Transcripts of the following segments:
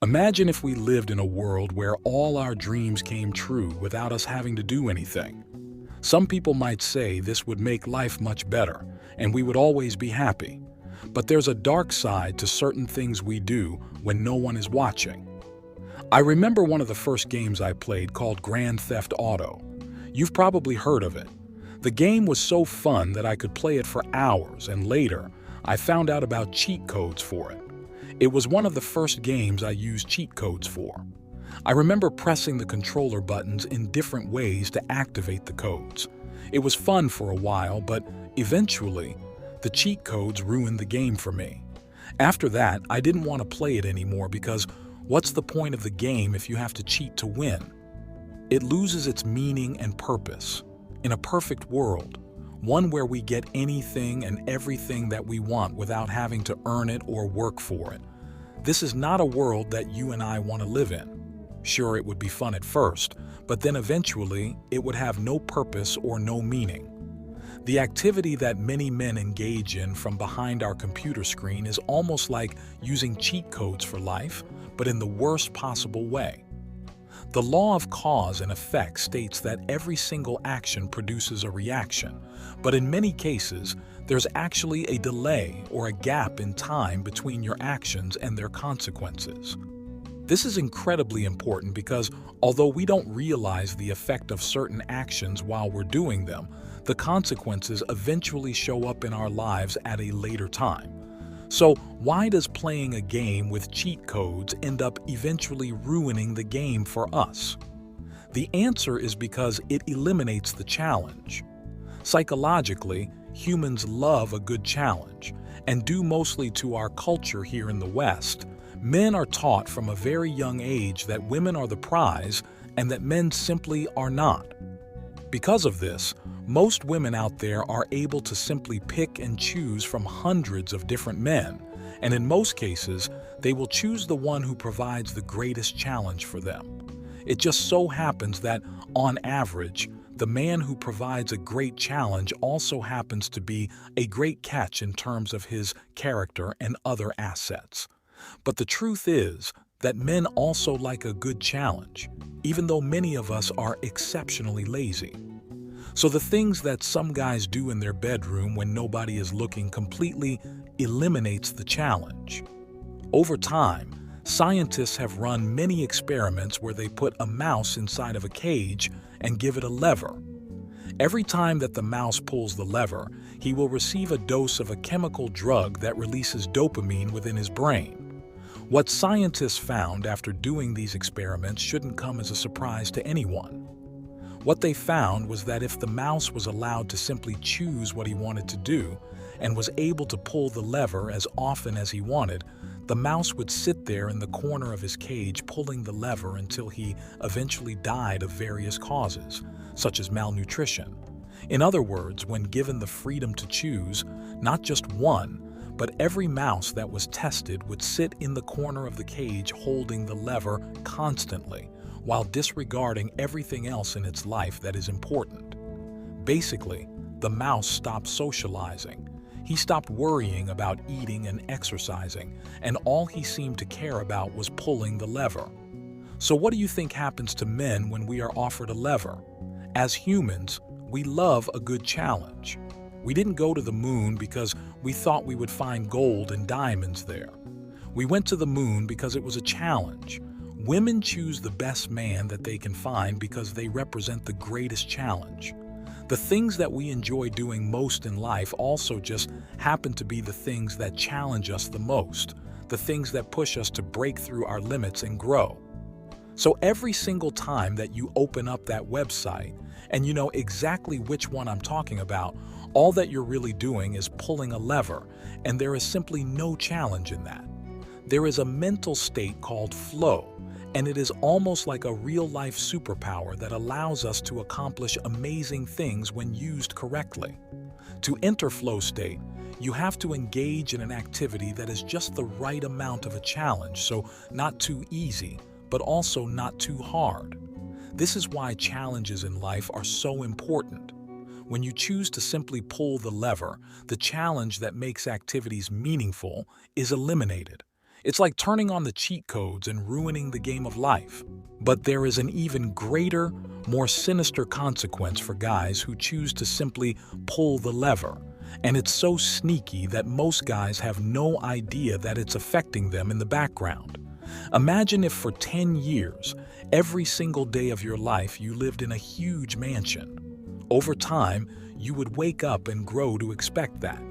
Imagine if we lived in a world where all our dreams came true without us having to do anything. Some people might say this would make life much better, and we would always be happy. But there's a dark side to certain things we do when no one is watching. I remember one of the first games I played called Grand Theft Auto. You've probably heard of it. The game was so fun that I could play it for hours, and later, I found out about cheat codes for it. It was one of the first games I used cheat codes for. I remember pressing the controller buttons in different ways to activate the codes. It was fun for a while, but eventually, the cheat codes ruined the game for me. After that, I didn't want to play it anymore because what's the point of the game if you have to cheat to win? It loses its meaning and purpose. In a perfect world, one where we get anything and everything that we want without having to earn it or work for it. This is not a world that you and I want to live in. Sure, it would be fun at first, but then eventually it would have no purpose or no meaning. The activity that many men engage in from behind our computer screen is almost like using cheat codes for life, but in the worst possible way. The law of cause and effect states that every single action produces a reaction, but in many cases, there's actually a delay or a gap in time between your actions and their consequences. This is incredibly important because although we don't realize the effect of certain actions while we're doing them, the consequences eventually show up in our lives at a later time. So why does playing a game with cheat codes end up eventually ruining the game for us? The answer is because it eliminates the challenge. Psychologically, humans love a good challenge, and due mostly to our culture here in the West, men are taught from a very young age that women are the prize and that men simply are not. Because of this, most women out there are able to simply pick and choose from hundreds of different men, and in most cases, they will choose the one who provides the greatest challenge for them. It just so happens that, on average, the man who provides a great challenge also happens to be a great catch in terms of his character and other assets. But the truth is that men also like a good challenge, even though many of us are exceptionally lazy. So the things that some guys do in their bedroom when nobody is looking completely eliminates the challenge. Over time, scientists have run many experiments where they put a mouse inside of a cage and give it a lever. Every time that the mouse pulls the lever, he will receive a dose of a chemical drug that releases dopamine within his brain. What scientists found after doing these experiments shouldn't come as a surprise to anyone. What they found was that if the mouse was allowed to simply choose what he wanted to do and was able to pull the lever as often as he wanted, the mouse would sit there in the corner of his cage pulling the lever until he eventually died of various causes, such as malnutrition. In other words, when given the freedom to choose, not just one, but every mouse that was tested would sit in the corner of the cage holding the lever constantly, while disregarding everything else in its life that is important. Basically, the mouse stopped socializing. He stopped worrying about eating and exercising, and all he seemed to care about was pulling the lever. So what do you think happens to men when we are offered a lever? As humans, we love a good challenge. We didn't go to the moon because we thought we would find gold and diamonds there. We went to the moon because it was a challenge. Women choose the best man that they can find because they represent the greatest challenge. The things that we enjoy doing most in life also just happen to be the things that challenge us the most, the things that push us to break through our limits and grow. So every single time that you open up that website, and you know exactly which one I'm talking about, all that you're really doing is pulling a lever, and there is simply no challenge in that. There is a mental state called flow, and it is almost like a real-life superpower that allows us to accomplish amazing things when used correctly. To enter flow state, you have to engage in an activity that is just the right amount of a challenge, so not too easy, but also not too hard. This is why challenges in life are so important. When you choose to simply pull the lever, the challenge that makes activities meaningful is eliminated. It's like turning on the cheat codes and ruining the game of life. But there is an even greater, more sinister consequence for guys who choose to simply pull the lever. And it's so sneaky that most guys have no idea that it's affecting them in the background. Imagine if for 10 years, every single day of your life you lived in a huge mansion. Over time, you would wake up and grow to expect that.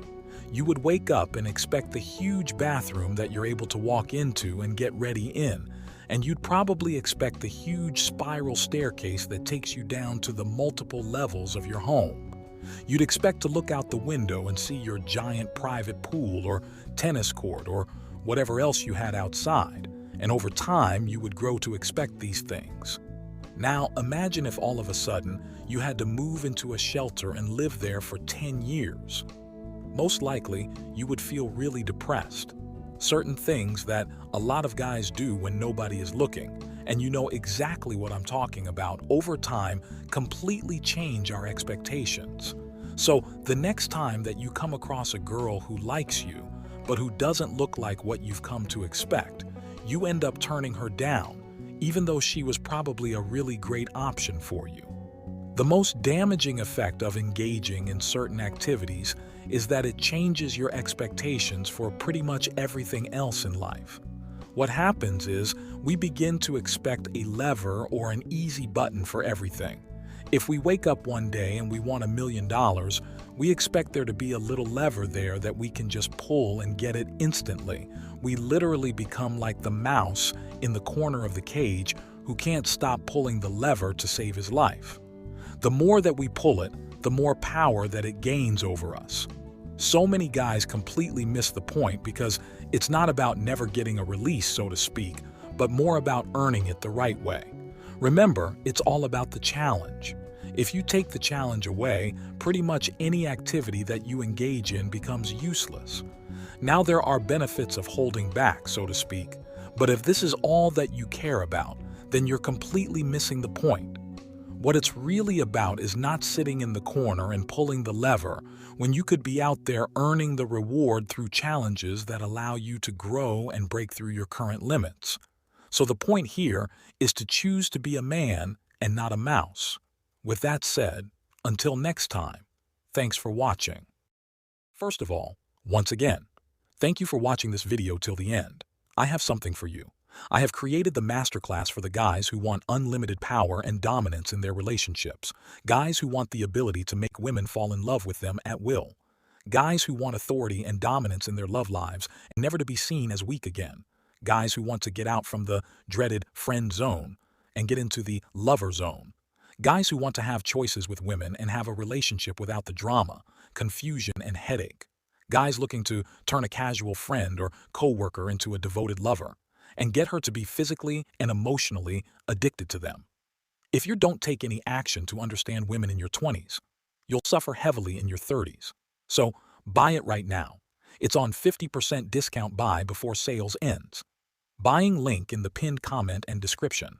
You would wake up and expect the huge bathroom that you're able to walk into and get ready in, and you'd probably expect the huge spiral staircase that takes you down to the multiple levels of your home. You'd expect to look out the window and see your giant private pool or tennis court or whatever else you had outside, and over time you would grow to expect these things. Now imagine if all of a sudden you had to move into a shelter and live there for 10 years. Most likely, you would feel really depressed. Certain things that a lot of guys do when nobody is looking, and you know exactly what I'm talking about, over time completely change our expectations. So the next time that you come across a girl who likes you, but who doesn't look like what you've come to expect, you end up turning her down, even though she was probably a really great option for you. The most damaging effect of engaging in certain activities is that it changes your expectations for pretty much everything else in life. What happens is we begin to expect a lever or an easy button for everything. If we wake up one day and we want $1 million, we expect there to be a little lever there that we can just pull and get it instantly. We literally become like the mouse in the corner of the cage who can't stop pulling the lever to save his life. The more that we pull it, the more power that it gains over us. So many guys completely miss the point because it's not about never getting a release, so to speak, but more about earning it the right way. Remember, it's all about the challenge. If you take the challenge away, pretty much any activity that you engage in becomes useless. Now there are benefits of holding back, so to speak, but if this is all that you care about, then you're completely missing the point. What it's really about is not sitting in the corner and pulling the lever when you could be out there earning the reward through challenges that allow you to grow and break through your current limits. So the point here is to choose to be a man and not a mouse. With that said, until next time, thanks for watching. First of all, once again, thank you for watching this video till the end. I have something for you. I have created the masterclass for the guys who want unlimited power and dominance in their relationships, guys who want the ability to make women fall in love with them at will, guys who want authority and dominance in their love lives and never to be seen as weak again, guys who want to get out from the dreaded friend zone and get into the lover zone, guys who want to have choices with women and have a relationship without the drama, confusion, and headache, guys looking to turn a casual friend or coworker into a devoted lover, and get her to be physically and emotionally addicted to them. If you don't take any action to understand women in your 20s, you'll suffer heavily in your 30s. So buy it right now. It's on 50% discount buy before sales ends. Buying link in the pinned comment and description.